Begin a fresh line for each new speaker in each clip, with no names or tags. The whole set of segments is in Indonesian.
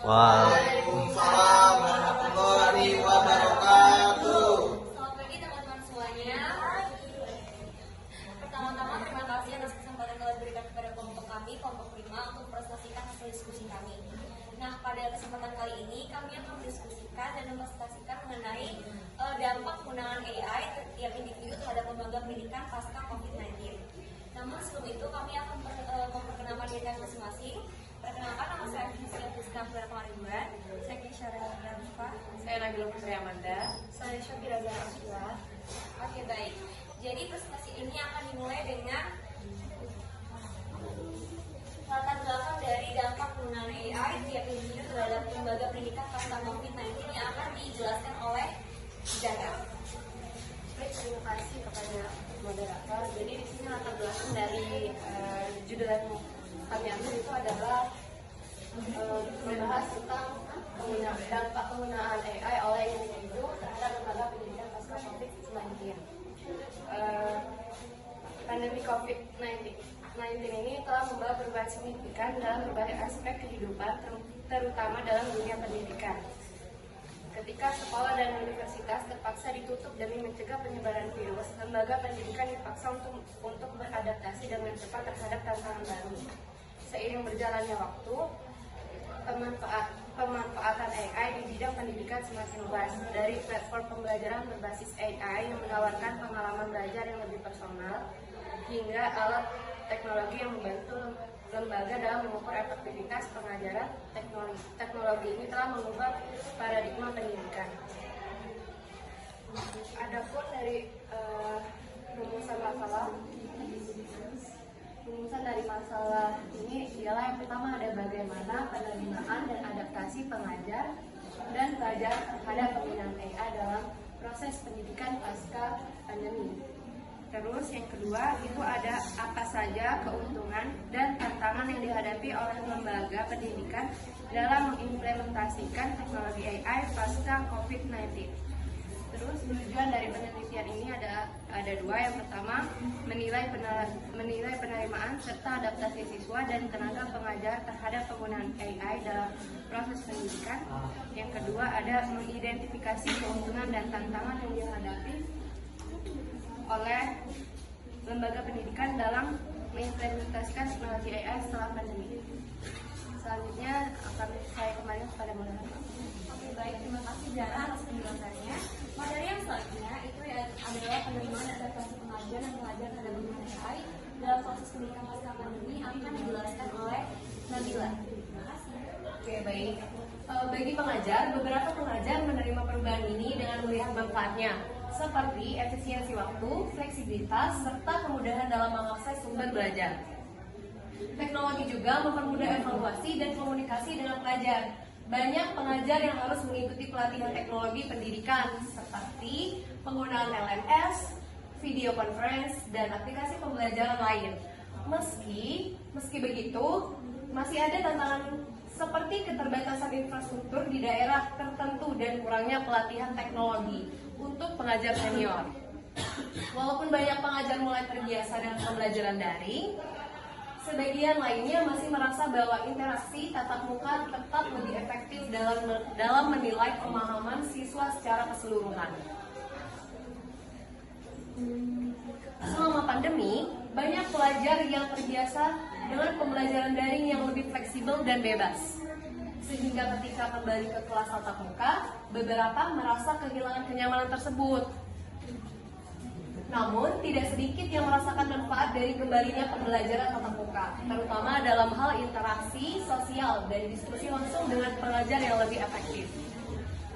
Waalaikumsalam warahmatullahi wabarakatuh.
Selamat pagi teman-teman semuanya. Pertama-tama terima kasih atas kesempatan yang telah diberikan kepada kelompok kami, kelompok 5, untuk mempresentasikan hasil diskusi kami. Nah, pada kesempatan kali ini kami akan mendiskusikan dan mempresentasikan mengenai dampak penggunaan AI setiap individu terhadap lembaga pendidikan pasca COVID-19. Namun sebelum itu kami akan memperkenalkan diri kami masing-masing. Perkenalkan, nama saya Fisial Rizka Pratamarimban. Saya Kisha Raffa.
Saya Nabila Putri Amanda.
Saya Syafira Zahra Aswa. Oke, baik. Jadi presentasi ini akan dimulai dengan latar belakang dari dampak penggunaan AI tiap individu terhadap lembaga pendidikan pasca COVID-19 yang akan dijelaskan oleh Jaga.
Baik, terima kasih kepada moderator. Jadi di sini latar belakang dari judul yang kami ambil itu adalah membahas tentang dampak penggunaan AI oleh individu terhadap lembaga pendidikan pasca COVID-19. Pandemi COVID-19 ini telah membawa perubahan signifikan dalam berbagai aspek kehidupan, terutama dalam dunia pendidikan. Ketika sekolah dan universitas terpaksa ditutup demi mencegah penyebaran virus, lembaga pendidikan dipaksa untuk beradaptasi dengan cepat terhadap tantangan baru. Seiring berjalannya waktu, pemanfaatan AI di bidang pendidikan semakin luas, dari platform pembelajaran berbasis AI yang menawarkan pengalaman belajar yang lebih personal, hingga alat teknologi yang membantu lembaga dalam mengukur efektivitas pengajaran. Teknologi ini telah mengubah paradigma pendidikan. Adapun dari rumusan dari masalah ini ialah yang pertama ada bagaimana penerimaan dan adaptasi pengajar dan pelajar terhadap penggunaan AI dalam proses pendidikan pasca pandemi. Terus yang kedua itu ada apa saja keuntungan dan tantangan yang dihadapi oleh lembaga pendidikan dalam mengimplementasikan teknologi AI pasca COVID-19. Terus tujuan dari penelitian ini ada dua. Yang pertama, menilai penerimaan serta adaptasi siswa dan tenaga pengajar terhadap penggunaan AI dalam proses pendidikan. Yang kedua ada mengidentifikasi keuntungan dan tantangan yang dihadapi oleh lembaga pendidikan dalam mengimplementasikan teknologi AI setelah pandemi. Selanjutnya akan saya kembali kepada moderator.
Oke, baik. Terima kasih Zara atas penjelasannya. Materi yang selanjutnya itu adalah penerimaan dan adaptasi pengajar dan pelajar terhadap penggunaan AI dalam proses pendidikan pasca pandemi akan dijelaskan oleh Nabila. Terima kasih.
Oke, baik. Bagi pengajar, beberapa pengajar menerima perubahan ini dengan melihat manfaatnya, seperti efisiensi waktu, fleksibilitas, serta kemudahan dalam mengakses sumber belajar. Teknologi juga mempermudah evaluasi dan komunikasi dengan pelajar. Banyak pengajar yang harus mengikuti pelatihan teknologi pendidikan, seperti penggunaan LMS, video conference, dan aplikasi pembelajaran lain. Meski begitu, masih ada tantangan seperti keterbatasan infrastruktur di daerah tertentu dan kurangnya pelatihan teknologi untuk pengajar senior. Walaupun banyak pengajar mulai terbiasa dengan pembelajaran daring, sebagian lainnya masih merasa bahwa interaksi tatap muka tetap lebih efektif dalam menilai pemahaman siswa secara keseluruhan. Selama pandemi, banyak pelajar yang terbiasa dengan pembelajaran daring yang lebih fleksibel dan bebas. Sehingga ketika kembali ke kelas tatap muka, beberapa merasa kehilangan kenyamanan tersebut. Namun, tidak sedikit yang merasakan manfaat dari kembalinya pembelajaran tatap muka, terutama dalam hal interaksi sosial dan diskusi langsung dengan pengajar yang lebih efektif.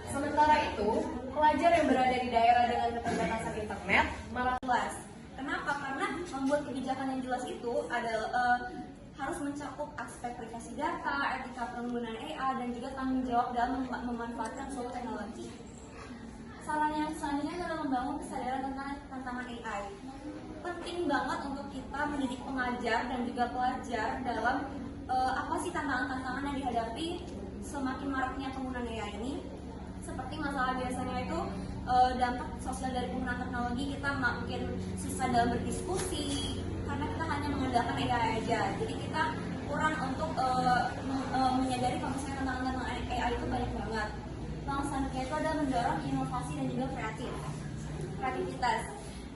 Sementara itu, pelajar yang berada di daerah dengan keterbatasan internet malah
Jelas. Kenapa? Karena membuat kebijakan yang jelas itu adalah harus mencakup aspek privasi data, etika penggunaan AI, dan juga tanggung jawab dalam memanfaatkan suatu teknologi. Saran yang selanjutnya adalah membangun kesadaran tentang tantangan AI. Penting banget untuk kita mendidik pengajar dan juga pelajar dalam apa sih tantangan-tantangan yang dihadapi semakin maraknya penggunaan AI ini. Seperti masalah biasanya itu dampak sosial dari penggunaan teknologi, kita makin susah dalam berdiskusi, karena kita hanya mengandalkan AI aja. Jadi kita kurang untuk menyadari kalau misalnya tantangan AI itu banyak banget. Langkah selanjutnya itu adalah mendorong inovasi dan juga kreativitas.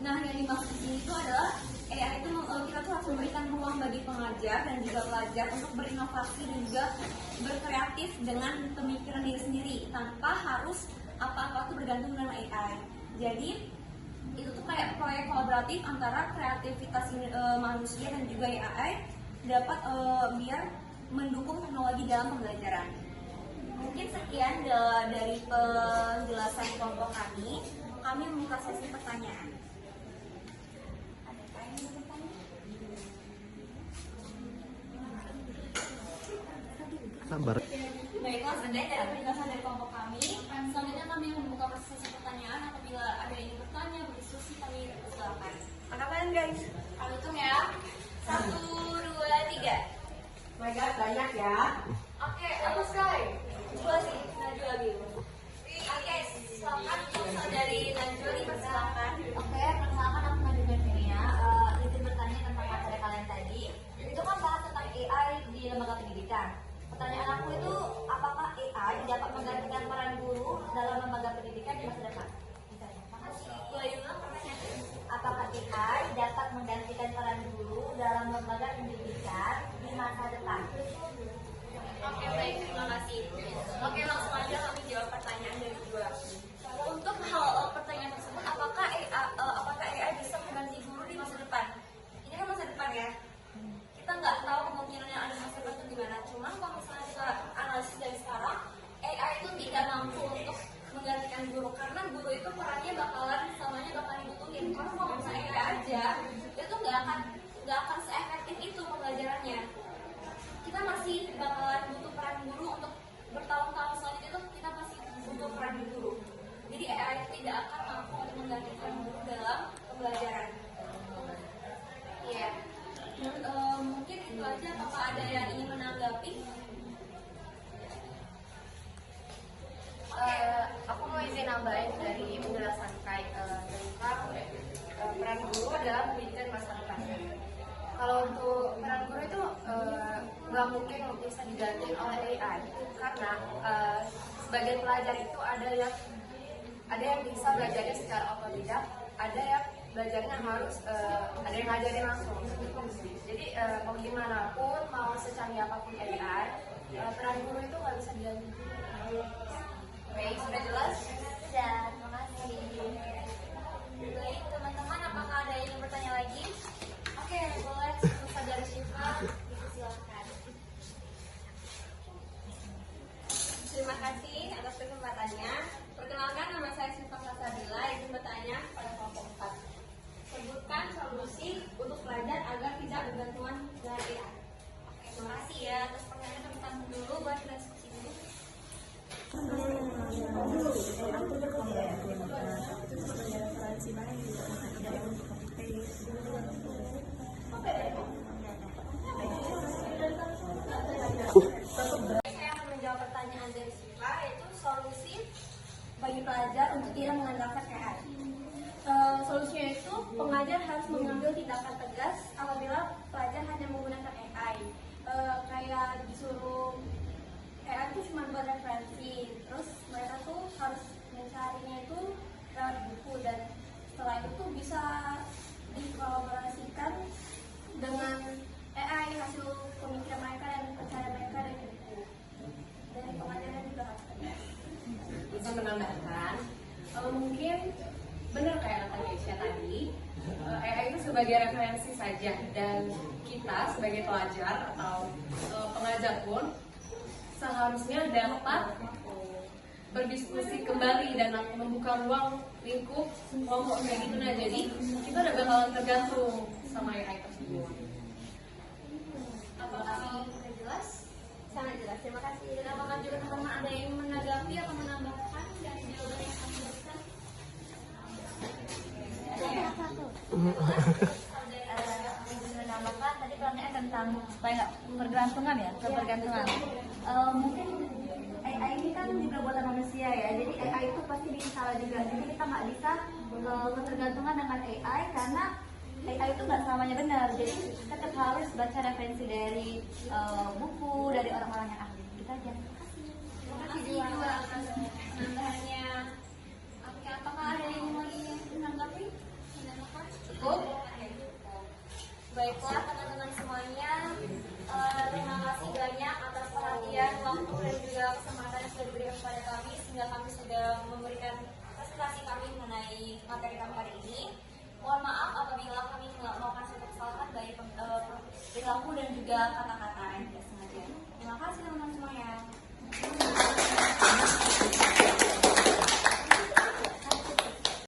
Nah, yang dimaksud di sini itu adalah AI itu kita tuh harus memberikan ruang bagi pengajar dan juga pelajar untuk berinovasi dan juga berkreatif dengan pemikiran diri sendiri tanpa harus apa-apa tuh bergantung dengan AI. Jadi itu tuh kayak proyek kolaboratif antara kreativitas manusia dan juga AI dapat biar mendukung teknologi dalam pembelajaran. Mungkin sekian dari penjelasan kelompok kami. Kami membuka sesi pertanyaan. Adakah yang mau bertanya?
Sabar.
Baiklah, sebenarnya dari penjelasan dari kelompok kami, selanjutnya kami membuka sesi pertanyaan. Apabila ada yang ingin bertanya, berdiskusi, kami silakan. Angkat tangan guys. Kami hitung ya. 1, 2, 3.
My God, banyak ya.
Oke, apa sekali? Dua sih, Najwa lagi. Oke, silakan untuk dari Najwa dipersilakan.
Oke, perkenalkan aku Najwa Firnia. Izin bertanya tentang materi kalian tadi. Itu kan bahas tentang AI di lembaga pendidikan. Pertanyaan aku itu, apakah AI dapat menggantikan peran guru dalam lembaga pendidikan di masa depan?
Boleh diulang pertanyaannya?
Apakah AI dapat menggantikan peran guru dalam lembaga pendidikan di masa depan?
Oke, baik, terima kasih. Oke, langsung aja kami jawab pertanyaan dari dua. Untuk pertanyaan tersebut, apakah AI bisa mengganti guru di masa depan? Ini kan masa depan ya. Kita nggak tahu kemungkinan yang ada masa depan itu gimana. Cuma kalau misalnya kita analisis dari sekarang, AI itu tidak mampu untuk menggantikan guru karena guru itu perannya selamanya bakal dibutuhin. Karena kalau misalnya AI aja, itu nggak akan seefektif itu pembelajarannya. Kita masih bakalan butuh peran guru untuk bertahun-tahun selanjutnya itu kita masih butuh peran guru. Jadi AI tidak akan mampu untuk menggantikan guru dalam pembelajaran. Iya. Mungkin itu aja. Apakah ada yang ingin menanggapi?
Aku mau izin nambahin dari penjelasan Kai tentang peran guru dalam pendidikan masa depan. Kalau untuk peran guru itu nggak mungkin bisa diganti oleh AI karena sebagian pelajar itu ada yang bisa belajarnya secara otodidak, ada yang belajarnya harus ada yang ngajarin langsung. Jadi mau gimana pun, mau secanggih apapun AI, peran guru itu nggak bisa diganti.
Baik, sudah jelas?
Ya, terima kasih.
Baik, teman-teman, apakah ada yang ingin bertanya lagi? Oke, boleh. Ustaz dari Syifa, silakan. Terima kasih atas kesempatannya. Perkenalkan, nama saya Syifa Sasadila, izin bertanya pada kelompok 4. Sebutkan solusi untuk pelajar agar tidak bergantungan dengan AI. Oke, terima kasih ya atas pertanyaan. Kami tampung dulu buat diskusi dulu. Saya akan menjawab pertanyaan dari Siva, yaitu solusi bagi pelajar untuk tidak mengandalkan AI. Solusinya itu pengajar harus mengambil tindakan tegas apabila pelajar hanya menggunakan AI. Kayak disuruh AI itu cuma buat referensi, terus mereka tuh harus mencarinya itu lewat buku dan setelah itu bisa dikolaborasikan dengan AI hasil pemikiran mereka dan pencarian mereka dari buku. Dari pengajaran juga harus tegas.
Bisa menambahkan, mungkin benar kayak kata Aisyah tadi, AI itu sebagai referensi saja dan kita sebagai pelajar atau pengajar pun seharusnya dapat berdiskusi kembali dan membuka ruang lingkup kelompok kayak gitu. Nah, jadi kita udah bakalan tergantung sama AI tersebut.
Apakah sudah jelas? Sangat jelas, terima kasih. Dan apakah juga teman-teman ada yang menanggapi atau menambahkan dari jawaban yang kami berikan?
Menambahkan tadi pertanyaan tentang pergantungan ya, ketergantungan. Mungkin AI ini kan juga buatan manusia ya, jadi AI itu pasti bisa salah juga. Jadi kita nggak bisa ketergantungan dengan AI karena AI itu nggak selamanya benar, jadi tetap harus baca referensi dari buku, dari orang-orang yang ahli. Kita aja.
Terima kasih juga atas penambahannya. Oke, apakah ada yang lagi menanggapi? Cukup? Baiklah teman-teman semuanya, terima kasih banyak atas perhatian, waktu dan juga kesempatan yang sudah diberikan kepada kami sehingga kami sudah memberikan presentasi kami mengenai materi kami hari ini. Mohon maaf apabila kami melakukan suatu kesalahan baik perilaku dan juga kata-kata.